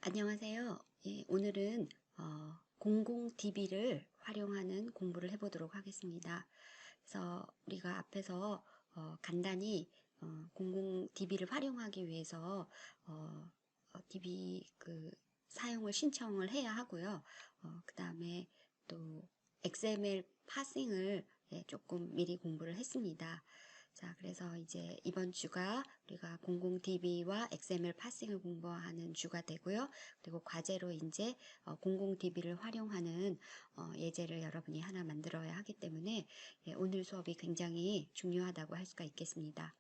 안녕하세요. 예, 오늘은 공공DB를 활용하는 공부를 해보도록 하겠습니다. 그래서 우리가 앞에서 간단히 공공DB를 활용하기 위해서 DB 사용을 신청을 해야 하고요. 그 다음에 또 XML 파싱을 조금 미리 공부를 했습니다. 자, 그래서 이제 이번 주가 우리가 공공DB와 XML 파싱을 공부하는 주가 되고요. 그리고 과제로 이제 공공DB를 활용하는 예제를 여러분이 하나 만들어야 하기 때문에 오늘 수업이 굉장히 중요하다고 할 수가 있겠습니다.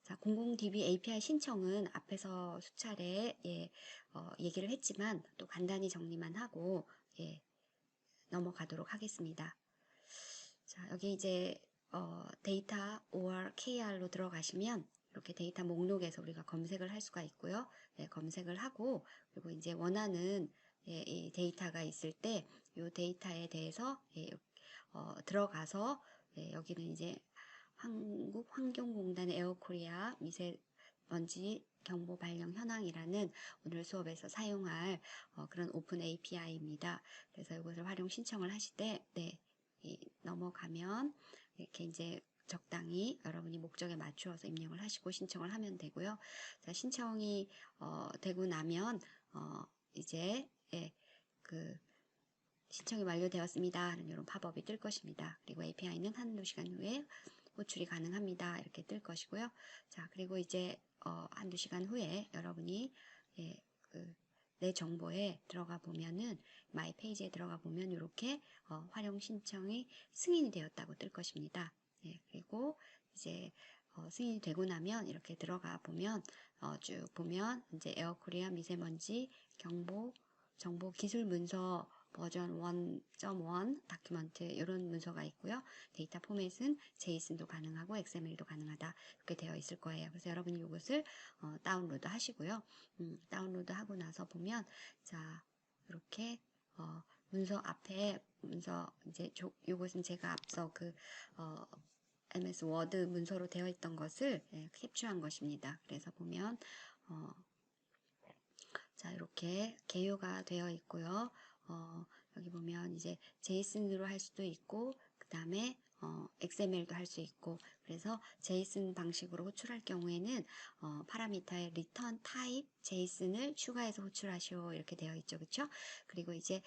자, 공공DB API 신청은 앞에서 수차례 얘기를 했지만 또 간단히 정리만 하고 넘어가도록 하겠습니다. 자, 여기 이제 데이터 or KR로 들어가시면 이렇게 데이터 목록에서 우리가 검색을 할 수가 있고요. 검색을 하고 그리고 이제 원하는 이 데이터가 있을 때 이 데이터에 대해서 들어가서 여기는 이제 한국환경공단의 에어코리아 미세먼지 경보 발령 현황이라는 오늘 수업에서 사용할 그런 오픈 API입니다. 그래서 이것을 활용 신청을 하실 때 넘어가면 이렇게 이제 적당히 여러분이 목적에 맞추어서 입력을 하시고 신청을 하면 되고요. 자, 신청이 되고 나면 이제 신청이 완료되었습니다 하는 이런 팝업이 뜰 것입니다. 그리고 API는 한두 시간 후에 호출이 가능합니다. 이렇게 뜰 것이고요. 자, 그리고 이제 한두 시간 후에 여러분이 내 정보에 들어가 보면은 마이 페이지에 들어가 보면 이렇게 활용 신청이 승인이 되었다고 뜰 것입니다. 그리고 이제 승인이 되고 나면 이렇게 들어가 보면 쭉 보면 이제 에어코리아 미세먼지 경보 정보 기술 문서 버전 1.1 다큐먼트 이런 문서가 있고요. 데이터 포맷은 JSON도 가능하고 XML도 가능하다 이렇게 되어 있을 거예요. 그래서 여러분이 이것을 다운로드 하시고요. 다운로드 하고 나서 보면 자 이렇게 문서 앞에 문서 이제 이것은 제가 앞서 MS 워드 문서로 되어 있던 것을 캡처한 것입니다. 그래서 보면 자, 이렇게 개요가 되어 있고요. 여기 보면 이제 JSON으로 할 수도 있고, 그 다음에 XML도 할 수 있고, 그래서 JSON 방식으로 호출할 경우에는 파라미터의 return type JSON을 추가해서 호출하시오 이렇게 되어 있죠, 그렇죠? 그리고 이제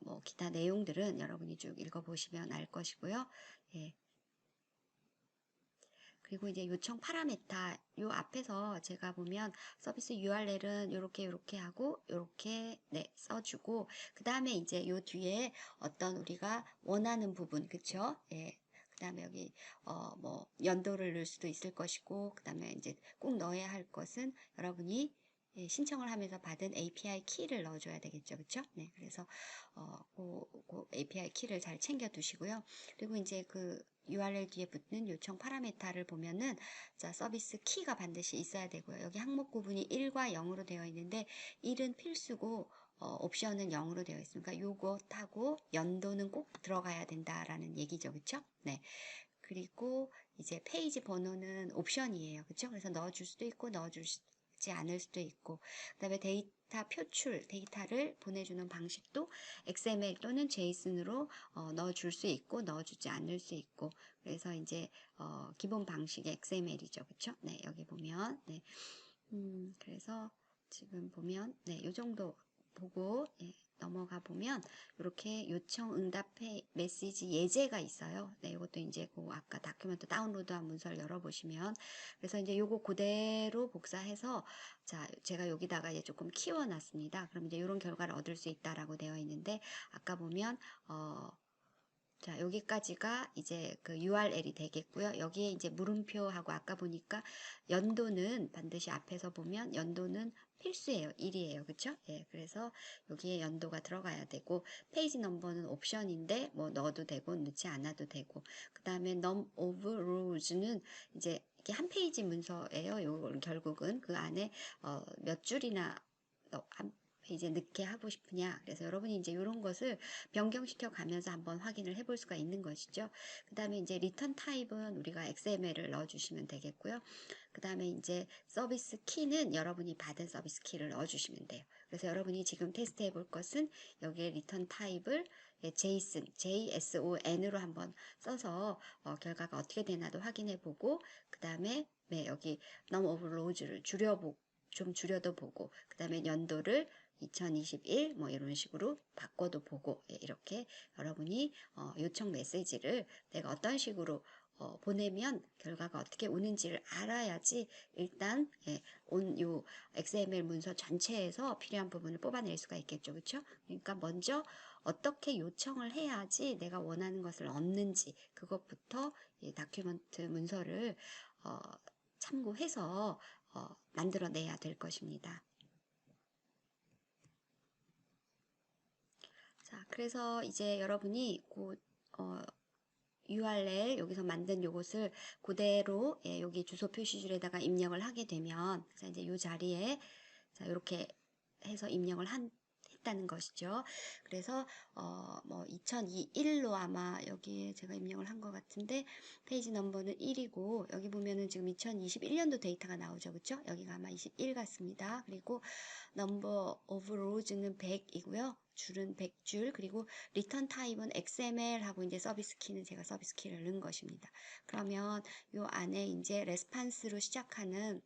뭐 기타 내용들은 여러분이 쭉 읽어보시면 알 것이고요. 예. 그리고 이제 요청 파라메터 요 앞에서 제가 보면 서비스 URL은 요렇게 하고 요렇게 써주고 그 다음에 이제 요 뒤에 어떤 우리가 원하는 부분 그쵸? 예. 그 다음에 여기 뭐 연도를 넣을 수도 있을 것이고 그 다음에 이제 꼭 넣어야 할 것은 여러분이 신청을 하면서 받은 API 키를 넣어줘야 되겠죠, 그렇죠? 네, 그래서 그 API 키를 잘 챙겨 두시고요. 그리고 이제 그 URL 뒤에 붙는 요청 파라메터를 보면은 자 서비스 키가 반드시 있어야 되고요. 여기 항목 구분이 1과 0으로 되어 있는데 1은 필수고 옵션은 0으로 되어 있으니까 요것하고 연도는 꼭 들어가야 된다라는 얘기죠, 그렇죠? 네. 그리고 이제 페이지 번호는 옵션이에요. 그렇죠? 그래서 넣어줄 수도 있고 넣어주지 않을 수도 있고 그다음에 데이터 표출, 데이터를 보내주는 방식도 XML 또는 JSON으로 넣어줄 수 있고 넣어주지 않을 수 있고 그래서 이제 기본 방식이 XML이죠. 그렇죠? 네, 여기 보면 네. 그래서 지금 보면 요 정도 보고 넘어가 보면 이렇게 요청 응답 메시지 예제가 있어요. 네, 이것도 이제 아까 다큐멘트 다운로드한 문서를 열어보시면 그래서 이제 요거 그대로 복사해서 자 제가 여기다가 이제 조금 키워놨습니다. 그럼 이제 이런 결과를 얻을 수 있다라고 되어 있는데 아까 보면 자, 여기까지가 이제 그 URL이 되겠고요. 여기에 이제 물음표하고 아까 보니까 연도는 반드시 앞에서 보면 연도는 필수예요. 1이에요. 그쵸? 예. 그래서 여기에 연도가 들어가야 되고, 페이지 넘버는 옵션인데, 뭐 넣어도 되고, 넣지 않아도 되고, 그 다음에 num of rows는 이제 이게 한 페이지 문서예요. 요 결국은 그 안에, 몇 줄이나, 한 이제 넣게 하고 싶으냐. 그래서 여러분이 이제 이런 것을 변경시켜 가면서 한번 확인을 해볼 수가 있는 것이죠. 그 다음에 이제 리턴 타입은 우리가 XML을 넣어주시면 되겠고요. 그 다음에 이제 서비스 키는 여러분이 받은 서비스 키를 넣어주시면 돼요. 그래서 여러분이 지금 테스트 해볼 것은 여기에 리턴 타입을 JSON, JSON으로 한번 써서 결과가 어떻게 되나도 확인해보고, 그 다음에 여기 넘 오브 로즈를 좀 줄여도 보고, 그 다음에 연도를 2021 뭐 이런 식으로 바꿔도 보고, 이렇게 여러분이 요청 메시지를 내가 어떤 식으로 보내면 결과가 어떻게 오는지를 알아야지 일단 요 XML 문서 전체에서 필요한 부분을 뽑아낼 수가 있겠죠. 그렇죠? 그러니까 먼저 어떻게 요청을 해야지 내가 원하는 것을 얻는지 그것부터 이 다큐멘트 문서를 참고해서 만들어내야 될 것입니다. 자, 그래서 이제 여러분이 URL 여기서 만든 요것을 그대로 여기 주소 표시줄에다가 입력을 하게 되면 자, 이제 요 자리에 자, 이렇게 해서 입력을 했다는 것이죠. 그래서 뭐 2021로 아마 여기에 제가 입력을 한 것 같은데 페이지 넘버는 1이고 여기 보면은 지금 2021년도 데이터가 나오죠. 그렇죠? 여기가 아마 21 같습니다. 그리고 넘버 오브 로즈는 100이고요. 줄은 100줄, 그리고 리턴 타입은 XML 하고 이제 서비스 키는 제가 서비스 키를 넣은 것입니다. 그러면 요 안에 이제 레스판스로 시작하는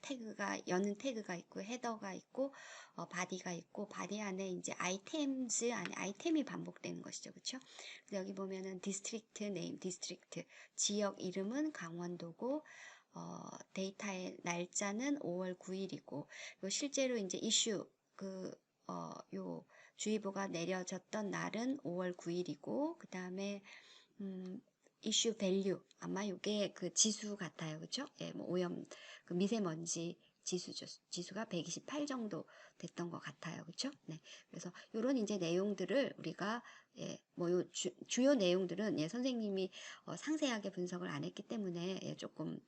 태그가, 여는 태그가 있고, 헤더가 있고, 바디가 있고, 바디 안에 이제 아이템즈 안에 아이템이 반복되는 것이죠. 그쵸? 여기 보면은 디스트릭트 네임, 디스트릭트, 지역 이름은 강원도고, 데이터의 날짜는 5월 9일이고, 실제로 이제 이슈, 요 주의보가 내려졌던 날은 5월 9일이고, 그 다음에, 이슈 밸류 아마 이게 그 지수 같아요. 그렇죠? 예, 뭐 오염 그 미세먼지 지수가 128 정도 됐던 것 같아요. 그렇죠? 네. 그래서 이런 이제 내용들을 우리가 뭐 주요 내용들은 선생님이 상세하게 분석을 안 했기 때문에 조금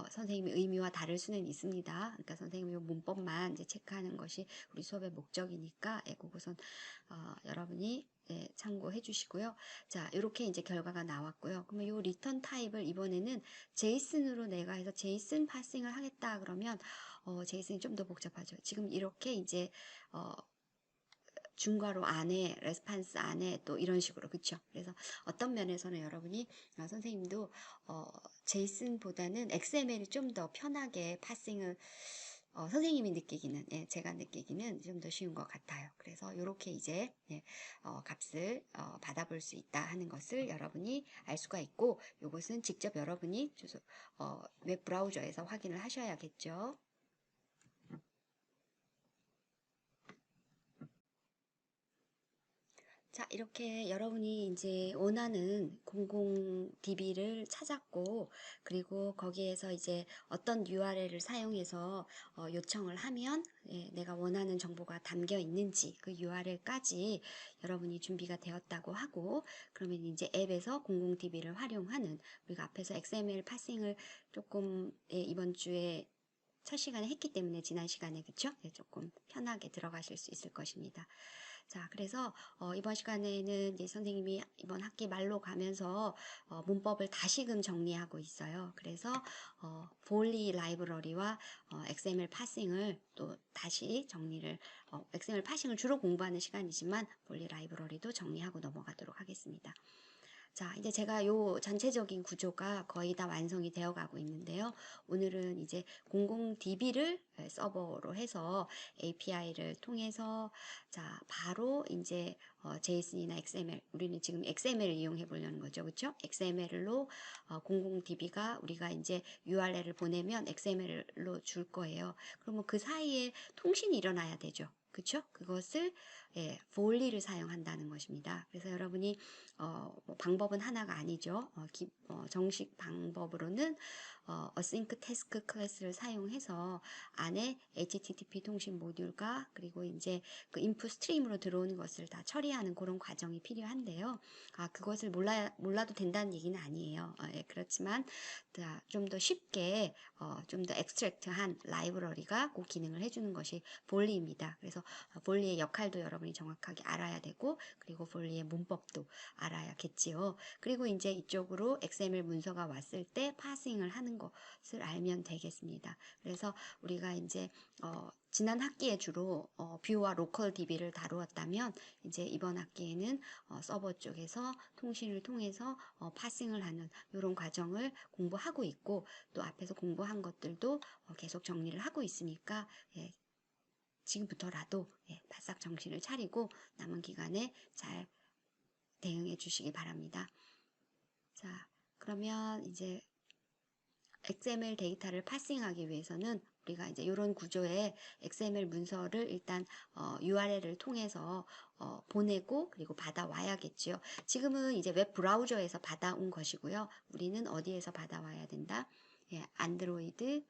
선생님의 의미와 다를 수는 있습니다. 그러니까 선생님이 문법만 이제 체크하는 것이 우리 수업의 목적이니까 그것은 여러분이 참고해 주시고요. 자, 이렇게 이제 결과가 나왔고요. 그러면 이 리턴 타입을 이번에는 제이슨으로 내가 해서 제이슨 파싱을 하겠다 그러면 제이슨이 좀 더 복잡하죠. 지금 이렇게 이제 중괄호 안에 레스판스 안에 또 이런 식으로 그렇죠. 그래서 어떤 면에서는 여러분이 선생님도 제이슨보다는 XML이 좀 더 편하게 파싱을 선생님이 느끼기는 제가 느끼기는 좀 더 쉬운 것 같아요. 그래서 이렇게 이제 값을 받아볼 수 있다 하는 것을 여러분이 알 수가 있고 이것은 직접 여러분이 웹 브라우저에서 확인을 하셔야겠죠. 자, 이렇게 여러분이 이제 원하는 공공 DB를 찾았고, 그리고 거기에서 이제 어떤 URL을 사용해서 요청을 하면 내가 원하는 정보가 담겨 있는지 그 URL까지 여러분이 준비가 되었다고 하고, 그러면 이제 앱에서 공공 DB를 활용하는 우리가 앞에서 XML 파싱을 조금 이번 주에 첫 시간에 했기 때문에 지난 시간에 그쵸? 조금 편하게 들어가실 수 있을 것입니다. 자, 그래서 이번 시간에는 이제 선생님이 이번 학기 말로 가면서 문법을 다시금 정리하고 있어요. 그래서 볼리 라이브러리와 XML 파싱을 또 다시 정리를 XML 파싱을 주로 공부하는 시간이지만 볼리 라이브러리도 정리하고 넘어가도록 하겠습니다. 자, 이제 제가 요 전체적인 구조가 거의 다 완성이 되어 가고 있는데요. 오늘은 이제 공공 DB를 서버로 해서 API를 통해서 자, 바로 이제 JSON이나 XML, 우리는 지금 XML을 이용해 보려는 거죠. 그렇죠? XML로 공공 DB가 우리가 이제 URL을 보내면 XML로 줄 거예요. 그러면 그 사이에 통신이 일어나야 되죠. 그렇죠? 그것을 볼리를 사용한다는 것입니다. 그래서 여러분이 뭐 방법은 하나가 아니죠. 정식 방법으로는 async task 클래스를 사용해서 안에 HTTP 통신 모듈과 그리고 이제 그 인풋 스트림으로 들어오는 것을 다 처리하는 그런 과정이 필요한데요. 그것을 몰라도 된다는 얘기는 아니에요. 예, 그렇지만 좀 더 쉽게 좀 더 엑스트랙트한 라이브러리가 그 기능을 해주는 것이 볼리입니다. 그래서 볼리의 역할도 여러분이 정확하게 알아야 되고 그리고 볼리의 문법도 알아야겠지요. 그리고 이제 이쪽으로 XML 문서가 왔을 때 파싱을 하는 것을 알면 되겠습니다. 그래서 우리가 이제 지난 학기에 주로 뷰와 로컬 DB를 다루었다면 이제 이번 학기에는 서버 쪽에서 통신을 통해서 파싱을 하는 이런 과정을 공부하고 있고 또 앞에서 공부한 것들도 계속 정리를 하고 있으니까 예, 지금부터라도 바싹 정신을 차리고 남은 기간에 잘 대응해 주시기 바랍니다. 자, 그러면 이제 XML 데이터를 파싱하기 위해서는 우리가 이제 이런 구조의 XML 문서를 일단 URL을 통해서 보내고 그리고 받아와야겠죠. 지금은 이제 웹 브라우저에서 받아온 것이고요. 우리는 어디에서 받아와야 된다? 예, 안드로이드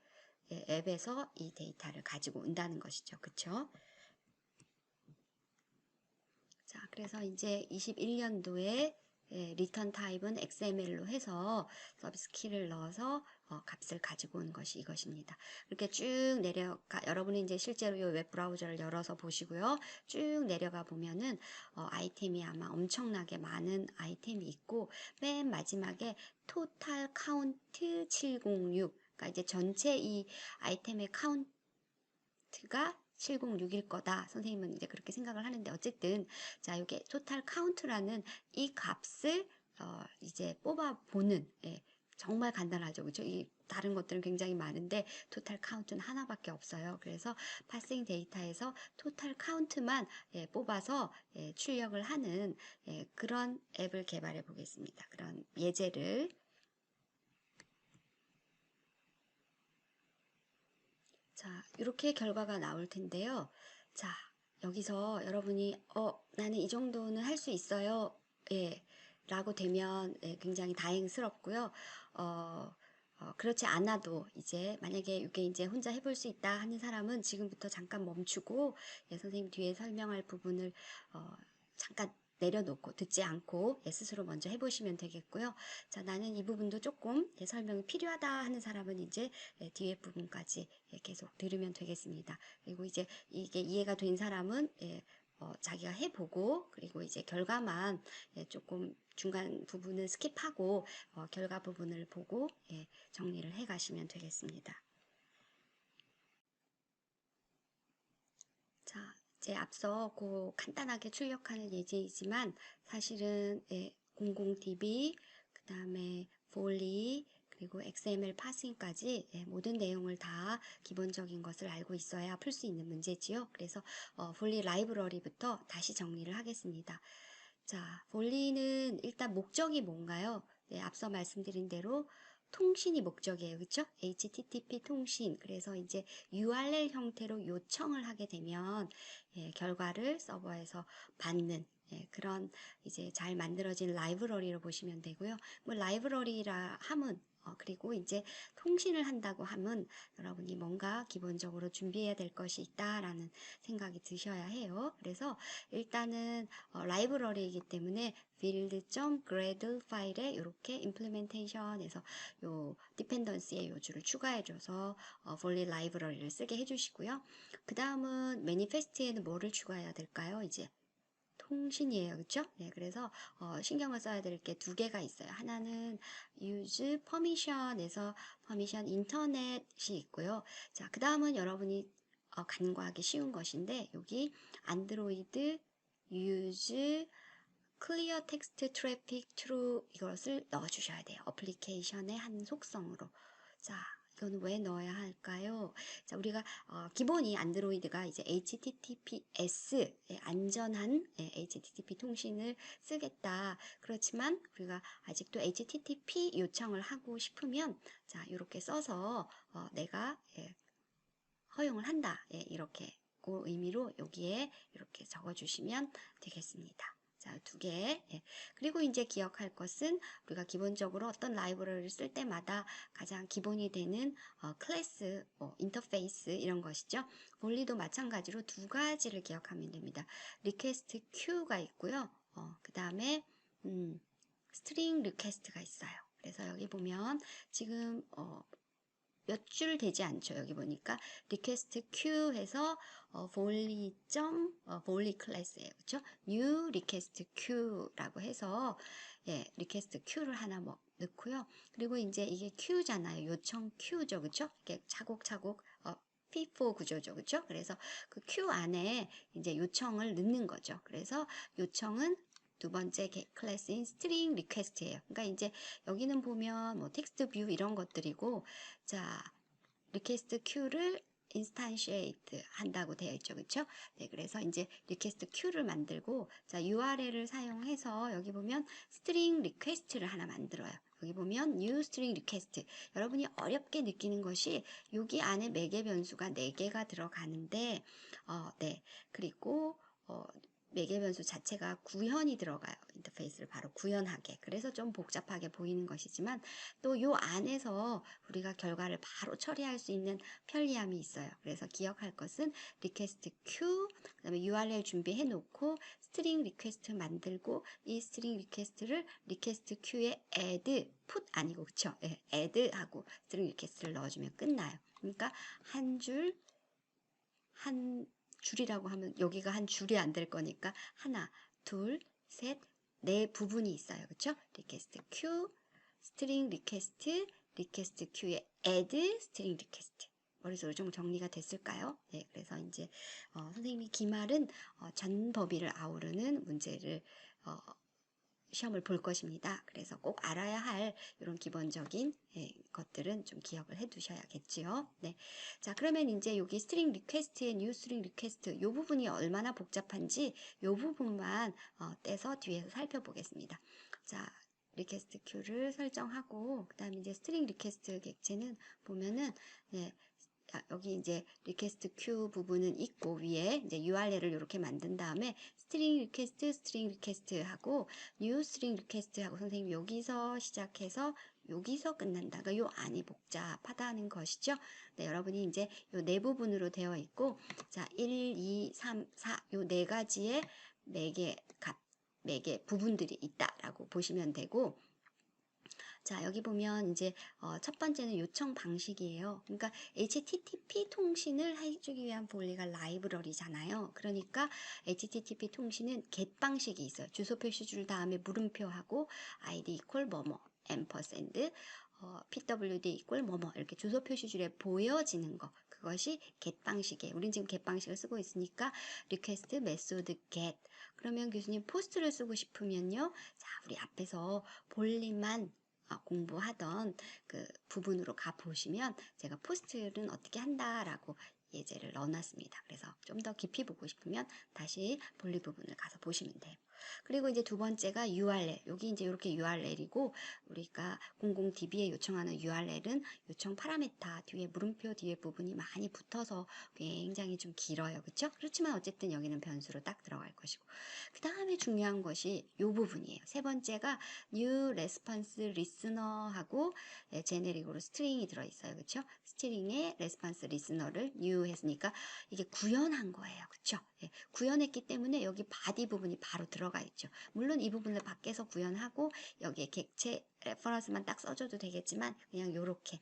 앱에서 이 데이터를 가지고 온다는 것이죠. 그쵸? 자, 그래서 이제 21년도에 리턴 타입은 XML로 해서 서비스 키를 넣어서 값을 가지고 온 것이 이것입니다. 이렇게 쭉 내려가 여러분이 이제 실제로 이 웹 브라우저를 열어서 보시고요. 쭉 내려가 보면은 아이템이 아마 엄청나게 많은 아이템이 있고 맨 마지막에 토탈 카운트 706 그러니까 이제 전체 이 아이템의 카운트가 706일 거다. 선생님은 이제 그렇게 생각을 하는데 어쨌든 자, 이게 토탈 카운트라는 이 값을 이제 뽑아 보는 정말 간단하죠. 그렇죠? 이 다른 것들은 굉장히 많은데 토탈 카운트는 하나밖에 없어요. 그래서 파싱 데이터에서 토탈 카운트만 뽑아서 출력을 하는 그런 앱을 개발해 보겠습니다. 그런 예제를 자, 이렇게 결과가 나올 텐데요. 자, 여기서 여러분이 나는 이 정도는 할 수 있어요. 예, 라고 되면 굉장히 다행스럽고요. 그렇지 않아도 이제 만약에 이게 이제 혼자 해볼 수 있다 하는 사람은 지금부터 잠깐 멈추고 선생님 뒤에 설명할 부분을 잠깐 내려놓고 듣지 않고 스스로 먼저 해보시면 되겠고요. 자, 나는 이 부분도 조금 설명이 필요하다 하는 사람은 이제 뒤에 부분까지 계속 들으면 되겠습니다. 그리고 이제 이게 이해가 된 사람은 자기가 해보고 그리고 이제 결과만 조금 중간 부분을 스킵하고 결과 부분을 보고 정리를 해 가시면 되겠습니다. 자, 이제 앞서 간단하게 출력하는 예제이지만 사실은 00DB, 그 다음에 볼리, 그리고 XML 파싱까지 모든 내용을 다 기본적인 것을 알고 있어야 풀 수 있는 문제지요. 그래서 볼리 라이브러리부터 다시 정리를 하겠습니다. 자, 볼리는 일단 목적이 뭔가요? 네, 앞서 말씀드린 대로 통신이 목적이에요. 그렇죠? HTTP 통신. 그래서 이제 URL 형태로 요청을 하게 되면 결과를 서버에서 받는 그런 이제 잘 만들어진 라이브러리로 보시면 되고요. 뭐 라이브러리라 함은 그리고 이제 통신을 한다고 함은 여러분이 뭔가 기본적으로 준비해야 될 것이 있다라는 생각이 드셔야 해요. 그래서 일단은 라이브러리이기 때문에 build.gradle 파일에 이렇게 implementation에서 요 dependency의 요주를 추가해줘서 fully 라이브러리를 쓰게 해주시고요. 그 다음은 manifest에는 뭐를 추가해야 될까요? 이제 통신이에요. 그렇죠? 네, 그래서 신경을 써야 될 게 두 개가 있어요. 하나는 use permission에서 permission 인터넷이 있고요. 자, 그 다음은 여러분이 간과하기 쉬운 것인데 여기 안드로이드 use clear text traffic true 이것을 넣어 주셔야 돼요. 어플리케이션의 한 속성으로. 자, 이건 왜 넣어야 할까요? 자, 우리가 기본이 안드로이드가 이제 HTTPS 안전한 HTTP 통신을 쓰겠다. 그렇지만 우리가 아직도 HTTP 요청을 하고 싶으면 자, 이렇게 써서 내가 허용을 한다. 이렇게 그 의미로 여기에 이렇게 적어 주시면 되겠습니다. 자, 두 개. 예. 그리고 이제 기억할 것은 우리가 기본적으로 어떤 라이브러리를 쓸 때마다 가장 기본이 되는 클래스, 인터페이스 이런 것이죠. 볼리도 마찬가지로 두 가지를 기억하면 됩니다. 리퀘스트 큐가 있고요. 그 다음에 스트링 리퀘스트가 있어요. 그래서 여기 보면 지금 몇 줄 되지 않죠. 여기 보니까 리퀘스트 q 해서 volley 클래스예요. 그렇죠? new request queu라고 해서 예, 리퀘스트 queu를 하나 뭐 넣고요. 그리고 이제 이게 queu잖아요. 요청 queu죠. 그렇죠? 이게 차곡차곡 P4 구조죠. 그렇죠? 그래서 그 queue 안에 이제 요청을 넣는 거죠. 그래서 요청은 두 번째 클래스인 string request예요. 그러니까 이제 여기는 보면 뭐 텍스트 뷰 이런 것들이고 자, 리퀘스트 큐를 인스탄시에이트 한다고 되어 있죠. 그렇죠? 네, 그래서 이제 리퀘스트 큐를 만들고 자, URL을 사용해서 여기 보면 스트링 리퀘스트를 하나 만들어요. 여기 보면 new string request. 여러분이 어렵게 느끼는 것이 여기 안에 매개 변수가 4개가 들어가는데 네. 그리고 매개 변수 자체가 구현이 들어가요. 인터페이스를 바로 구현하게. 그래서 좀 복잡하게 보이는 것이지만 또 요 안에서 우리가 결과를 바로 처리할 수 있는 편리함이 있어요. 그래서 기억할 것은 request queue, 그다음에 URL 준비해 놓고 string request 만들고 이 string request를 request queue에 add, put 아니고 그쵸? 네, add 하고 string request를 넣어주면 끝나요. 그러니까 한 줄이라고 하면 여기가 한 줄이 안 될 거니까 하나, 둘, 셋, 네 부분이 있어요. 그렇죠? 리퀘스트 q, 스트링 리퀘스트, 리퀘스트 q에 add, 스트링 리퀘스트. 머릿속으로 좀 정리가 됐을까요? 네, 그래서 이제 선생님이 기말은 전 범위를 아우르는 문제를 시험을 볼 것입니다. 그래서 꼭 알아야 할 이런 기본적인 것들은 좀 기억을 해 두셔야겠지요. 네. 자, 그러면 이제 여기 스트링 리퀘스트의 뉴 스트링 리퀘스트 이 부분이 얼마나 복잡한지 이 부분만 떼서 뒤에서 살펴보겠습니다. 자, 리퀘스트 큐를 설정하고 그다음에 이제 스트링 리퀘스트 객체는 보면은 네, 여기 이제 리퀘스트 큐 부분은 있고 위에 이제 URL을 이렇게 만든 다음에 스트링 리퀘스트 하고 뉴 스트링 리퀘스트 하고 선생님 여기서 시작해서 여기서 끝난다. 그러니까 요 안이 복잡하다는 것이죠. 네, 여러분이 이제 요 네 부분으로 되어 있고 자, 1, 2, 3, 4 요 네 가지의 매개 부분들이 있다라고 보시면 되고 자, 여기 보면 이제 첫 번째는 요청 방식이에요. 그러니까 HTTP 통신을 해주기 위한 볼리가 라이브러리잖아요. 그러니까 HTTP 통신은 get 방식이 있어요. 주소 표시줄 다음에 물음표하고 id 이퀄 뭐뭐 앰퍼샌드 pwd 이퀄 뭐뭐 이렇게 주소 표시줄에 보여지는 거 그것이 get 방식이에요. 우린 지금 get 방식을 쓰고 있으니까 request method get 그러면 교수님 포스트를 쓰고 싶으면요. 자, 우리 앞에서 볼리만 공부하던 그 부분으로 가 보시면 제가 포스트는 어떻게 한다라고 예제를 넣어놨습니다. 그래서 좀 더 깊이 보고 싶으면 다시 볼리 부분을 가서 보시면 돼요. 그리고 이제 두 번째가 URL. 여기 이제 이렇게 URL이고 우리가 00db에 요청하는 URL은 요청 파라메타 뒤에 물음표 뒤에 부분이 많이 붙어서 굉장히 좀 길어요. 그렇죠? 그렇지만 어쨌든 여기는 변수로 딱 들어갈 것이고 그 다음에 중요한 것이 이 부분이에요. 세 번째가 new response listener하고 제네릭으로 스트링이 들어있어요. 그렇죠? 스트링에 response listener를 new 했으니까 이게 구현한 거예요. 그렇죠? 예, 구현했기 때문에 여기 body 부분이 바로 들어가 있죠. 물론 이 부분을 밖에서 구현하고 여기에 객체 레퍼런스만 딱 써줘도 되겠지만 그냥 요렇게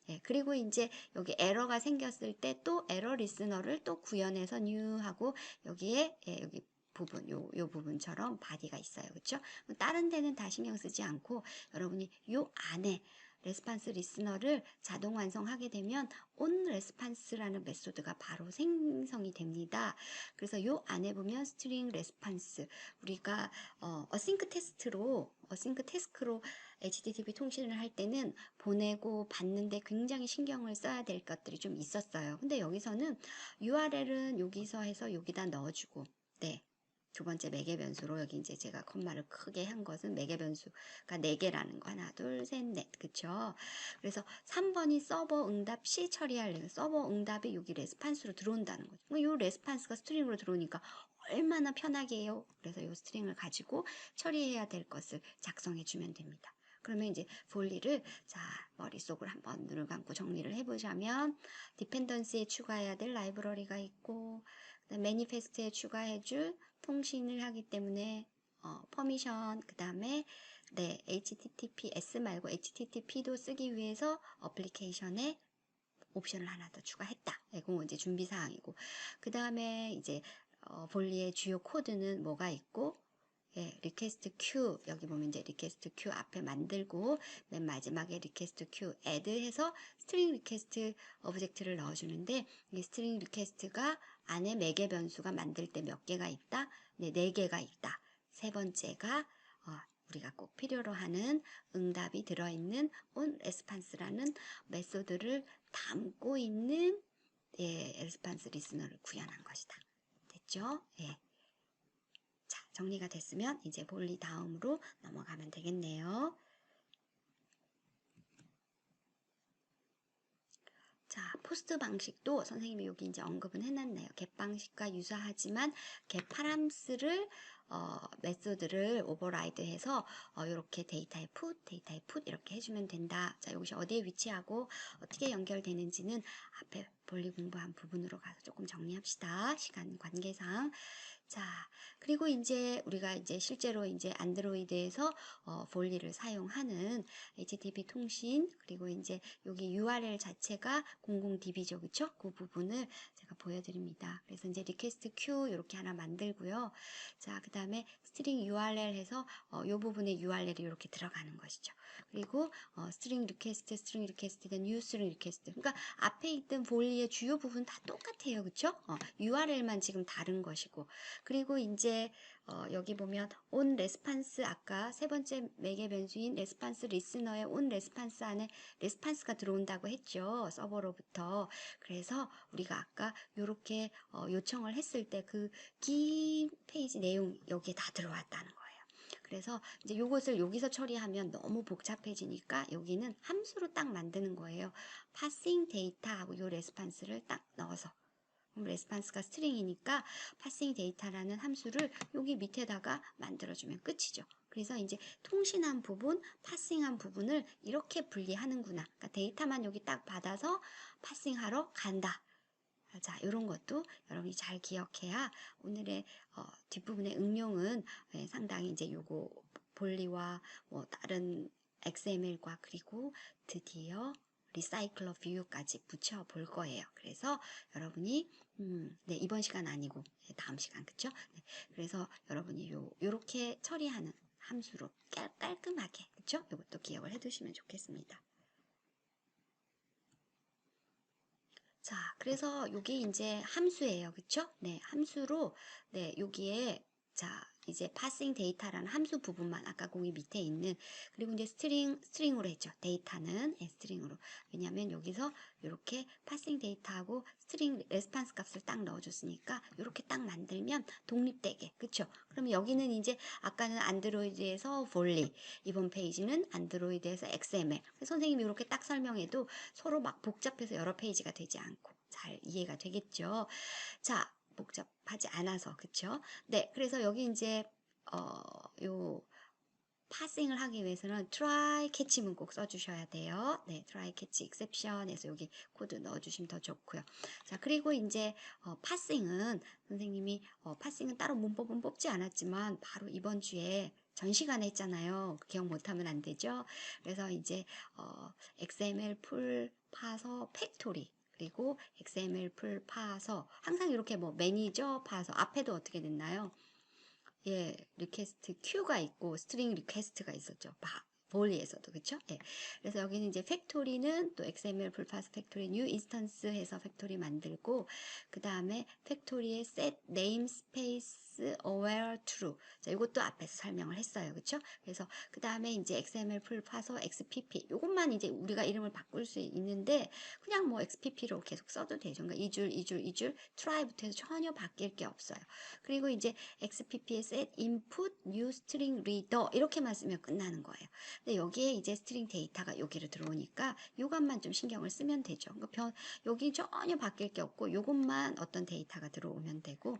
예, 그리고 이제 여기 에러가 생겼을 때 또 에러 리스너를 또 구현해서 new 하고 여기에 여기 부분, 요 부분처럼 바디가 있어요. 그렇죠? 다른 데는 다 신경 쓰지 않고 여러분이 요 안에 레스판스 리스너를 자동 완성하게 되면 on response라는 메소드가 바로 생성이 됩니다. 그래서 요 안에 보면 string response 우리가 async 태스크로 HTTP 통신을 할 때는 보내고 받는데 굉장히 신경을 써야 될 것들이 좀 있었어요. 근데 여기서는 URL은 여기서 해서 여기다 넣어주고 네. 두 번째 매개 변수로 여기 이제 제가 컴마를 크게 한 것은 매개 변수가 4개라는 거 하나 둘 셋 넷 그쵸 그래서 3번이 서버 응답 시 처리하려면 서버 응답이 여기 레스판스로 들어온다는 거죠. 이 레스판스가 스트링으로 들어오니까 얼마나 편하게 해요. 그래서 이 스트링을 가지고 처리해야 될 것을 작성해 주면 됩니다. 그러면 이제 볼리를 자 머릿속을 한번 눈을 감고 정리를 해보자면 디펜던스에 추가해야 될 라이브러리가 있고 매니페스트에 추가해줄 통신을 하기 때문에 퍼미션 그 다음에 네 HTTPS 말고 HTTP도 쓰기 위해서 어플리케이션에 옵션을 하나 더 추가했다. 이건 이제 준비 사항이고 그 다음에 이제 볼리의 주요 코드는 뭐가 있고 예, 리퀘스트 큐 여기 보면 이제 리퀘스트 큐 앞에 만들고 맨 마지막에 리퀘스트 큐 add 해서 스트링 리퀘스트 오브젝트를 넣어주는데 이 스트링 리퀘스트가 안에 매개 변수가 만들 때 몇 개가 있다? 네, 4개가 있다. 세 번째가 우리가 꼭 필요로 하는 응답이 들어있는 onResponse라는 메소드를 담고 있는 예, 레스판스 리스너를 구현한 것이다. 됐죠? 예. 자, 정리가 됐으면 이제 볼리 다음으로 넘어가면 되겠네요. 자, 포스트 방식도 선생님이 여기 이제 언급은 해놨네요. get 방식과 유사하지만 get 파람스를 메소드를 오버라이드해서 이렇게 데이터에 put 이렇게 해주면 된다. 자, 이것이 어디에 위치하고 어떻게 연결되는지는 앞에 볼리 공부한 부분으로 가서 조금 정리합시다. 시간 관계상. 자, 그리고 이제 우리가 이제 실제로 이제 안드로이드에서 볼리를 사용하는 HTTP 통신 그리고 이제 여기 URL 자체가 00DB죠, 그쵸? 그 부분을 제가 보여드립니다. 그래서 이제 리퀘스트 큐 이렇게 하나 만들고요. 자, 그 다음에 스트링 URL 해서 이 부분에 URL이 이렇게 들어가는 것이죠. 그리고 스트링 리퀘스트가 뉴 스트링 리퀘스트. 그러니까 앞에 있던 볼리의 주요 부분 다 똑같아요, 그쵸? URL만 지금 다른 것이고. 그리고 이제 여기 보면 on response 아까 세 번째 매개 변수인 response listener의 on response 안에 response가 들어온다고 했죠. 서버로부터. 그래서 우리가 아까 이렇게 요청을 했을 때 그 긴 페이지 내용 여기에 다 들어왔다는 거예요. 그래서 이제 요것을 여기서 처리하면 너무 복잡해지니까 여기는 함수로 딱 만드는 거예요. passing data하고 요 response를 딱 넣어서 레스판스가 스트링이니까 passing data라는 함수를 여기 밑에다가 만들어주면 끝이죠. 그래서 이제 통신한 부분, passing한 부분을 이렇게 분리하는구나. 그러니까 데이터만 여기 딱 받아서 passing하러 간다. 자, 이런 것도 여러분이 잘 기억해야 오늘의 뒷부분의 응용은 상당히 이제 요거 볼리와 뭐 다른 XML과 그리고 드디어 리사이클러 뷰까지 붙여 볼 거예요. 그래서 여러분이 네, 이번 시간 아니고 다음 시간 그쵸? 네, 그래서 여러분이 요렇게 처리하는 함수로 깔끔하게 그쵸? 이것도 기억을 해두시면 좋겠습니다. 자, 그래서 요게 이제 함수예요. 그쵸? 네, 함수로, 네, 여기에, 자, 이제 passing data라는 함수 부분만 아까 공이 밑에 있는, 그리고 이제 스트링으로 했죠. 데이터는 스트링으로. 왜냐면 여기서 이렇게 passing data하고 스트링 레스판스 값을 딱 넣어줬으니까 이렇게 딱 만들면 독립되게. 그쵸? 그러면 여기는 이제 아까는 안드로이드에서 볼리, 이번 페이지는 안드로이드에서 XML. 선생님이 이렇게 딱 설명해도 서로 막 복잡해서 여러 페이지가 되지 않고 잘 이해가 되겠죠. 자, 복잡하지 않아서 그쵸? 네, 그래서 여기 이제 요 파싱을 하기 위해서는 try catch문 꼭 써주셔야 돼요. 네, try catch exception에서 여기 코드 넣어주시면 더 좋고요. 자, 그리고 이제 파싱은 선생님이 파싱은 따로 문법은 뽑지 않았지만 바로 이번 주에 전 시간에 했잖아요. 기억 못하면 안 되죠. 그래서 이제 XML 풀 파서 팩토리 그리고 XML 풀 파서 항상 이렇게 뭐 매니저 파서 앞에도 어떻게 됐나요? 예, 리퀘스트 큐가 있고 스트링 리퀘스트가 있었죠. 볼리에서도 그쵸? 예. 그래서 여기는 이제 팩토리는 또 XML 풀파스 팩토리 뉴 인스턴스 해서 팩토리 만들고 그 다음에 팩토리의 set namespace aware true 자 이것도 앞에서 설명을 했어요. 그쵸? 그래서 그 다음에 이제 XML 풀파서 XPP 요것만 이제 우리가 이름을 바꿀 수 있는데 그냥 뭐 XPP로 계속 써도 되죠. 그러니까 2줄 try부터 해서 전혀 바뀔 게 없어요. 그리고 이제 XPP의 set input new string reader 이렇게만 쓰면 끝나는 거예요. 근데 여기에 이제 스트링 데이터가 여기로 들어오니까 요것만 좀 신경을 쓰면 되죠. 그러니까 여기 전혀 바뀔 게 없고 요것만 어떤 데이터가 들어오면 되고,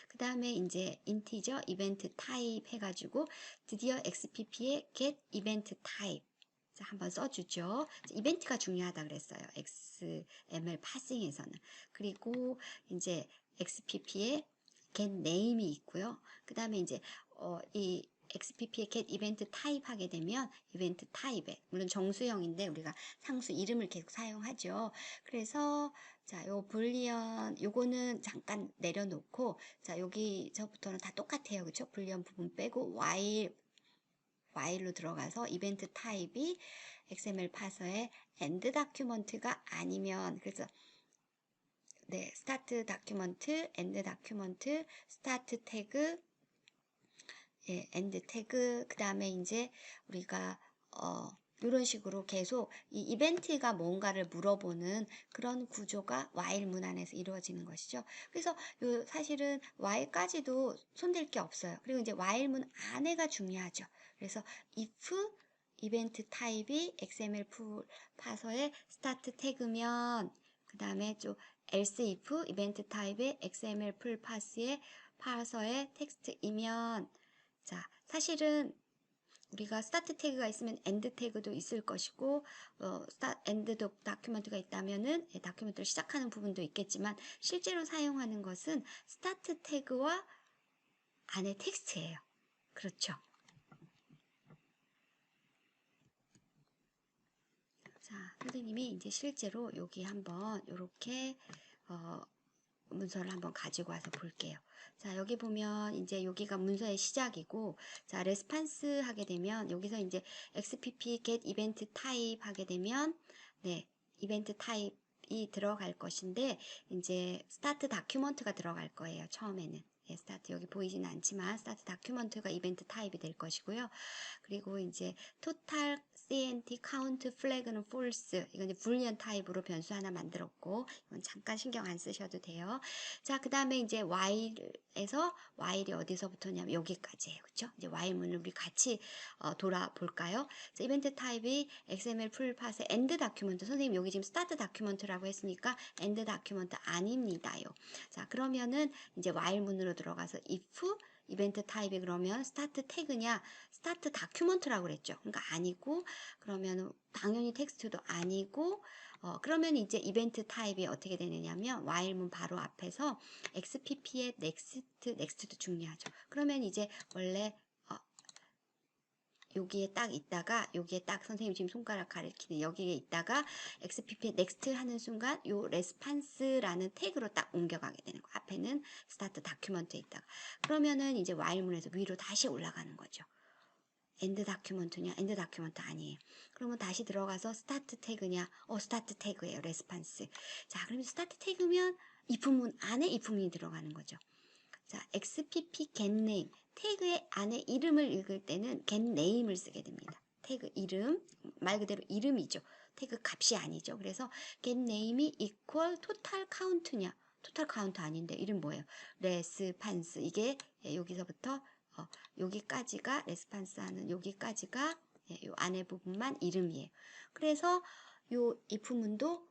그 다음에 이제 인티저 이벤트 타입 해가지고 드디어 XPP의 get event type 자, 한번 써주죠. 이벤트가 중요하다 그랬어요. XML 파싱에서는. 그리고 이제 XPP의 get name이 있고요. 그 다음에 이제 이 XPP의 get event type 하게 되면 이벤트 타입에, 물론 정수형인데 우리가 상수 이름을 계속 사용하죠. 그래서 자, 요 불리언 요거는 잠깐 내려놓고, 자, 여기서부터는 다 똑같아요. 그쵸? 불리언 부분 빼고 while로 들어가서 이벤트 타입이 XML 파서의 end 다큐먼트가 아니면, 그래서 네, 스타트 다큐먼트, 엔드 다큐먼트, 스타트 태그, 예, 엔드 태그, 그 다음에 이제 우리가 이런 식으로 계속 이 이벤트가 뭔가를 물어보는 그런 구조가 while 문 안에서 이루어지는 것이죠. 그래서 요 사실은 while까지도 손댈 게 없어요. 그리고 이제 while 문 안에가 중요하죠. 그래서 if 이벤트 타입이 XML 파서의 스타트 태그면, 그 다음에 좀 else if 이벤트 타입의 XML 풀 파서의 텍스트이면, 자, 사실은 우리가 스타트 태그가 있으면 엔드 태그도 있을 것이고, 엔드 다큐먼트가 있다면은 다큐먼트를 시작하는 부분도 있겠지만, 실제로 사용하는 것은 스타트 태그와 안에 텍스트예요. 그렇죠. 자, 선생님이 이제 실제로 여기 한번 이렇게 문서를 한번 가지고 와서 볼게요. 자, 여기 보면 이제 여기가 문서의 시작이고, 자, 레스판스 하게 되면 여기서 이제 XPP get event type 하게 되면, 네, 이벤트 타입이 들어갈 것인데, 이제 스타트 다큐먼트가 들어갈 거예요. 처음에는. 예, 스타트 여기 보이지는 않지만 스타트 다큐먼트가 이벤트 타입이 될 것이고요. 그리고 이제 total CNT count flag는 false, 이건 이제 불리언 타입으로 변수 하나 만들었고, 이건 잠깐 신경 안 쓰셔도 돼요. 자, 그 다음에 이제 while에서 while이 어디서부터냐면 여기까지예요. 그쵸? 이제 while 문을 우리 같이 돌아볼까요? 자, 이벤트 타입이 XML 풀팟의 end 다큐먼트, 선생님 여기 지금 start 다큐먼트라고 했으니까 end 다큐먼트 아닙니다요. 자, 그러면은 이제 while 문으로 들어가서 if 이벤트 타입이 그러면 스타트 태그냐, 스타트 다큐먼트라고 그랬죠. 그러니까 아니고, 그러면 당연히 텍스트도 아니고, 그러면 이제 이벤트 타입이 어떻게 되느냐면 while문 바로 앞에서 XPP의 넥스트도 중요하죠. 그러면 이제 원래 여기에 딱 있다가, 여기에 딱 선생님 지금 손가락 가리키는 여기에 있다가 XPP next 하는 순간 요 레스판스라는 태그로 딱 옮겨가게 되는 거. 앞에는 스타트 다큐먼트에 있다가. 그러면은 이제 while문에서 위로 다시 올라가는 거죠. 엔드 다큐먼트냐? 엔드 다큐먼트 아니에요. 그러면 다시 들어가서 스타트 태그냐? 스타트 태그예요. 레스판스. 자, 그러면 스타트 태그면 if문 안에 if문이 들어가는 거죠. 자, XPP getName 태그의 안에 이름을 읽을 때는 getName을 쓰게 됩니다. 태그 이름, 말 그대로 이름이죠. 태그 값이 아니죠. 그래서 getName이 equal total count냐? total count 아닌데 이름 뭐예요? 레스판스. 이게 여기서부터 여기까지가 레스판스 하는 여기까지가 요 안에 부분만 이름이에요. 그래서 요 if문도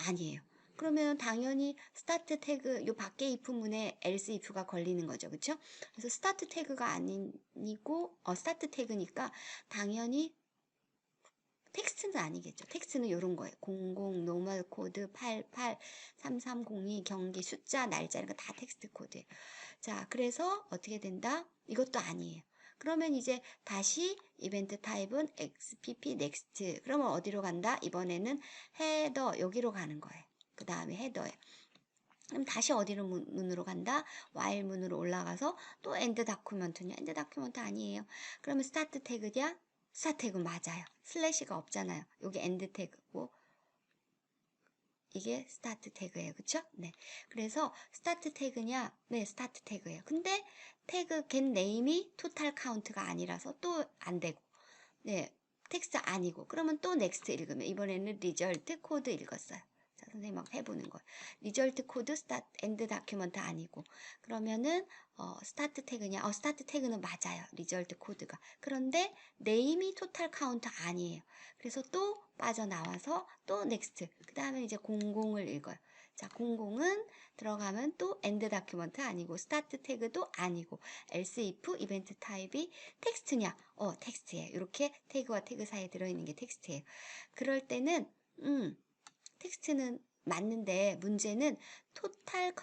아니에요. 그러면 당연히 스타트 태그 요 밖에 if문에 else if가 걸리는 거죠. 그렇죠? 그래서 스타트 태그가 아니고 스타트 태그니까 당연히 텍스트는 아니겠죠. 텍스트는 이런 거예요. 00 노멀 코드 88 3302 경기 숫자 날짜 이런 거 다 텍스트 코드예요. 자, 그래서 어떻게 된다? 이것도 아니에요. 그러면 이제 다시 이벤트 타입은 XPP next. 그러면 어디로 간다? 이번에는 헤더 여기로 가는 거예요. 그 다음에 헤더에. 그럼 다시 어디로 문으로 간다? while 문으로 올라가서 또 end 다큐먼트냐? end 다큐먼트 아니에요. 그러면 스타트 태그냐? 스타트 태그 맞아요. 슬래시가 없잖아요. 여기 end 태그고 이게 스타트 태그예요. 그쵸? 네. 그래서 스타트 태그냐? 네, 스타트 태그예요. 근데 태그 get name이 total count가 아니라서 또 안 되고. 네. 텍스트 아니고. 그러면 또 next 읽으면 이번에는 result 코드 읽었어요. 자, 선생님 막 해보는 거예요. 리절트 코드 스타트 엔드 다큐먼트 아니고 그러면은 스타트 태그냐? 스타트 태그는 맞아요. 리절트 코드가. 그런데 네임이 토탈 카운트 아니에요. 그래서 또 빠져나와서 또 넥스트. 그 다음에 이제 00을 읽어요. 자, 00은 들어가면 또 엔드 다큐먼트 아니고 스타트 태그도 아니고 else if 이벤트 타입이 텍스트냐? 텍스트예요. 이렇게 태그와 태그 사이에 들어있는 게 텍스트예요. 그럴 때는 텍스트는 맞는데 문제는 토탈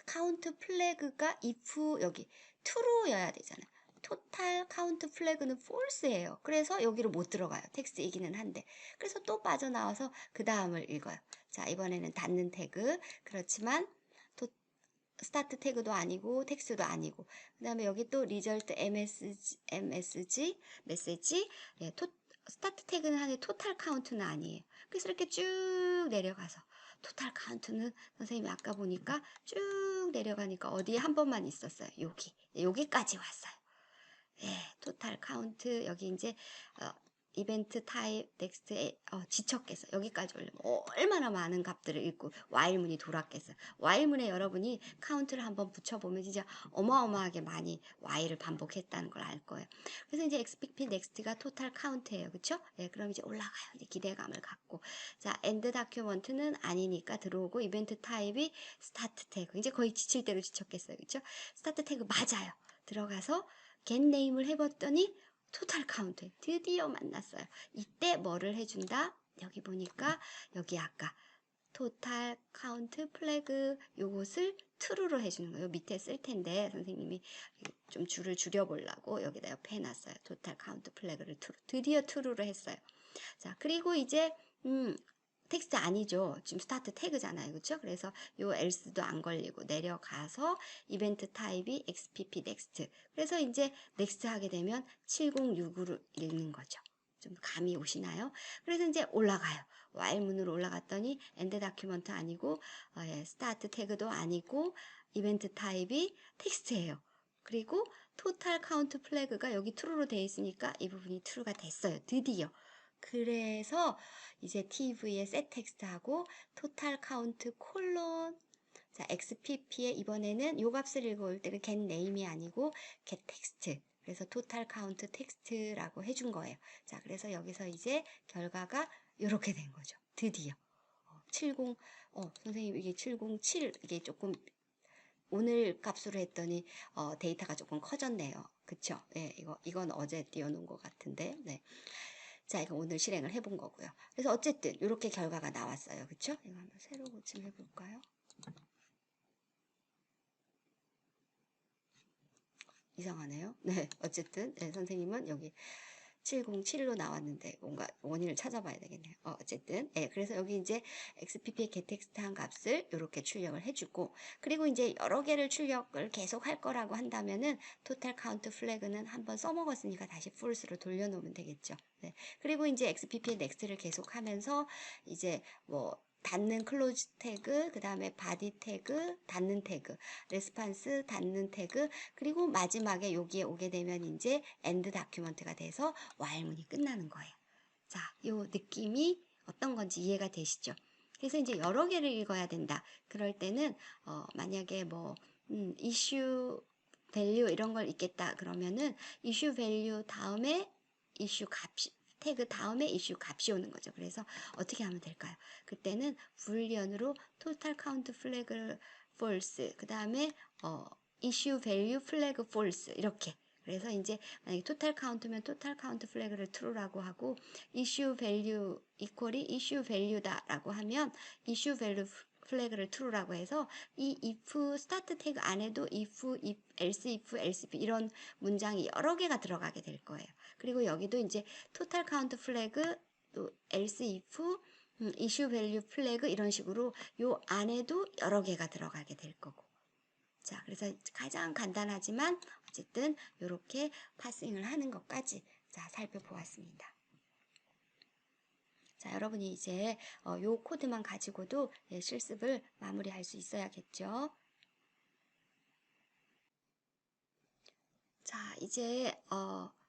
카운트 플래그가 if 여기 true여야 되잖아요. 토탈 카운트 플래그는 false예요. 그래서 여기로 못 들어가요. 텍스트이기는 한데. 그래서 또 빠져나와서 그 다음을 읽어요. 자, 이번에는 닫는 태그. 그렇지만 스타트 태그도 아니고 텍스트도 아니고 그 다음에 여기 또 result MSG 메시지 스타트 태그는 하는데 토탈 카운트는 아니에요. 그래서 이렇게 쭉 내려가서 토탈 카운트는 선생님이 아까 보니까 쭉 내려가니까 어디에 한 번만 있었어요. 여기까지 왔어요. 토탈 카운트 여기 이제 이벤트 타입 넥스트에 지쳤겠어. 여기까지 오려면 얼마나 많은 값들을 읽고 while문이 돌았겠어요. while문에 여러분이 카운트를 한번 붙여보면 진짜 어마어마하게 많이 while을 반복했다는 걸 알 거예요. 그래서 이제 XPP 넥스트가 토탈 카운트예요. 그쵸? 그럼 이제 올라가요. 이제 기대감을 갖고. 자, 엔드 다큐먼트는 아니니까 들어오고 이벤트 타입이 스타트 태그. 이제 거의 지칠 대로 지쳤겠어요. 그쵸? 스타트 태그 맞아요. 들어가서 get name을 해봤더니 토탈 카운트 드디어 만났어요. 이때 뭐를 해준다? 여기 보니까 여기 아까 토탈 카운트 플래그 요것을 true로 해주는 거예요. 밑에 쓸 텐데 선생님이 좀 줄을 줄여보려고 여기다 옆에 해놨어요. 토탈 카운트 플래그를 드디어 true로 했어요. 자, 그리고 이제 텍스트 아니죠. 지금 스타트 태그잖아요. 그렇죠? 그래서 요 else도 안 걸리고 내려가서 이벤트 타입이 XPP next. 그래서 이제 next 하게 되면 706으로 읽는 거죠. 좀 감이 오시나요? 그래서 이제 올라가요. while문으로 올라갔더니 end 다큐먼트 아니고 스타트 태그도 아니고 이벤트 타입이 텍스트예요. 그리고 토탈 카운트 플래그가 여기 true로 되어 있으니까 이 부분이 true가 됐어요. 드디어. 그래서 이제 TV에 set 텍스트하고 토탈 카운트 콜론 자 XPP에 이번에는 요 값을 읽어올 때는 get name이 아니고 get text 그래서 토탈 카운트 텍스트라고 해준 거예요. 자 그래서 여기서 이제 결과가 이렇게 된 거죠. 드디어 70 선생님 이게 707 이게 조금 오늘 값으로 했더니 데이터가 조금 커졌네요. 그쵸? 네, 이건 어제 띄워놓은 것 같은데 네. 자, 이거 오늘 실행을 해본 거고요. 그래서 어쨌든 이렇게 결과가 나왔어요. 그쵸? 이거 한번 새로 고침해 볼까요? 이상하네요. 네, 어쨌든 네, 선생님은 여기 707로 나왔는데 뭔가 원인을 찾아봐야 되겠네요. 어쨌든 그래서 여기 이제 XPP의 getText한 값을 이렇게 출력을 해주고 그리고 이제 여러 개를 출력을 계속 할 거라고 한다면은 total count flag는 한번 써먹었으니까 다시 false로 돌려놓으면 되겠죠. 네. 그리고 이제 XPP의 next를 계속 하면서 이제 뭐 닫는 클로즈 태그, 그 다음에 바디 태그, 닫는 태그, 레스판스, 닫는 태그, 그리고 마지막에 여기에 오게 되면 이제 엔드 다큐먼트가 돼서 while문이 끝나는 거예요. 자, 요 느낌이 어떤 건지 이해가 되시죠? 그래서 이제 여러 개를 읽어야 된다. 그럴 때는 만약에 뭐 issue value 이런 걸 읽겠다 그러면은 issue value 다음에 issue 값이 태그 다음에 이슈 값이 오는 거죠. 그래서 어떻게 하면 될까요? 그때는 불리언으로 total count flag false 그 다음에 issue value flag false 이렇게 그래서 이제 만약에 total count면 total count flag를 true라고 하고 issue value equal이 issue value다라고 하면 issue value 플래그를 true라고 해서 이 if start 태그 안에도 if else if 이런 문장이 여러 개가 들어가게 될 거예요. 그리고 여기도 이제 total count flag 또 else if issue value flag 이런 식으로 요 안에도 여러 개가 들어가게 될 거고. 자, 그래서 가장 간단하지만 어쨌든 이렇게 파싱을 하는 것까지 자 살펴보았습니다. 자, 여러분이 이제 요 코드만 가지고도 실습을 마무리할 수 있어야겠죠. 자, 이제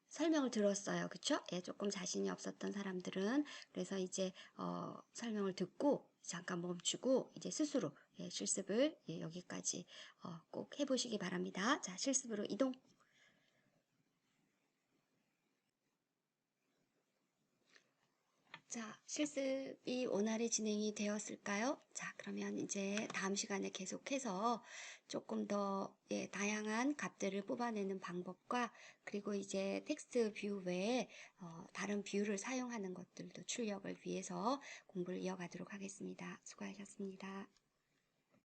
설명을 들었어요. 그쵸? 조금 자신이 없었던 사람들은 그래서 이제 설명을 듣고 잠깐 멈추고 이제 스스로 실습을 여기까지 꼭 해보시기 바랍니다. 자, 실습으로 이동. 자, 실습이 원활히 진행이 되었을까요? 자, 그러면 이제 다음 시간에 계속해서 조금 더 다양한 값들을 뽑아내는 방법과 그리고 이제 텍스트 뷰 외에 다른 뷰를 사용하는 것들도 출력을 위해서 공부를 이어가도록 하겠습니다. 수고하셨습니다.